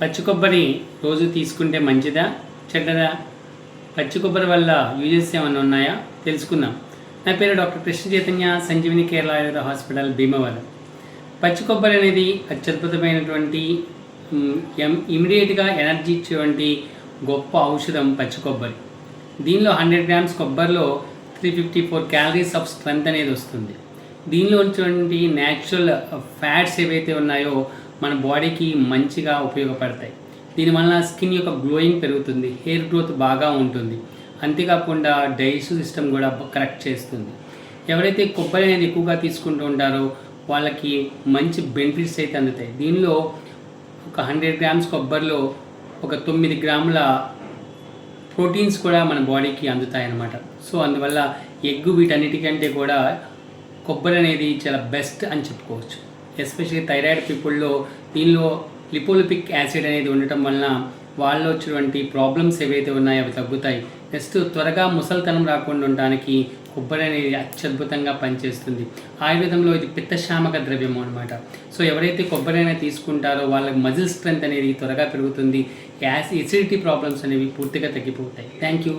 పచ్చి కొబ్బరి రోజు తీసుకుంటే మంచిదా చెడ్డదా? పచ్చి కొబ్బరి వల్ల యూజెస్ ఏమైనా ఉన్నాయా తెలుసుకుందాం. నా పేరు డాక్టర్ కృష్ణ చైతన్య, సంజీవిని కేరళ ఆయుర్వేద హాస్పిటల్ భీమవరం. పచ్చి కొబ్బరి అనేది అత్యద్భుతమైనటువంటి ఇమీడియట్గా ఎనర్జీ ఇచ్చేటువంటి గొప్ప ఔషధం పచ్చి కొబ్బరి. దీనిలో 100 grams కొబ్బరిలో 354 calories ఆఫ్ స్ట్రెంత్ అనేది వస్తుంది. దీనిలో ఉన్నటువంటి న్యాచురల్ ఫ్యాట్స్ ఏవైతే ఉన్నాయో మన బాడీకి మంచిగా ఉపయోగపడతాయి. దీనివల్ల స్కిన్ యొక్క గ్లోయింగ్ పెరుగుతుంది, హెయిర్ గ్రోత్ బాగా ఉంటుంది. అంతేకాకుండా డైజెస్టివ్ సిస్టమ్ కూడా కరెక్ట్ చేస్తుంది. ఎవరైతే కొబ్బరి అనేది ఎక్కువగా తీసుకుంటూ ఉంటారో వాళ్ళకి మంచి బెనిఫిట్స్ అయితే అందుతాయి. దీనిలో ఒక 100 grams కొబ్బరిలో ఒక 9 grams ప్రోటీన్స్ కూడా మన బాడీకి అందుతాయి అన్నమాట. సో అందువల్ల ఎగ్గు వీటన్నిటికంటే కూడా కొబ్బరి అనేది చాలా బెస్ట్ అని చెప్పుకోవచ్చు. ఎస్పెషల్లీ థైరాయిడ్ పీపుల్లో దీనిలో లిపోలిపిక్ యాసిడ్ అనేది ఉండటం వలన వాళ్ళలో వచ్చినటువంటి ప్రాబ్లమ్స్ ఏవైతే ఉన్నాయో అవి తగ్గుతాయి. నెక్స్ట్ త్వరగా ముసలితనం రాకుండా ఉండడానికి కొబ్బరి అనేది అత్యద్భుతంగా పనిచేస్తుంది. ఆయుర్వేదంలో ఇది పిత్తశామక ద్రవ్యము అనమాట. సో ఎవరైతే కొబ్బరి అనేది తీసుకుంటారో వాళ్ళకి మజిల్ స్ట్రెంత్ అనేది త్వరగా పెరుగుతుంది. ఎసిడిటీ ప్రాబ్లమ్స్ అనేవి పూర్తిగా తగ్గిపోతాయి. Thank you.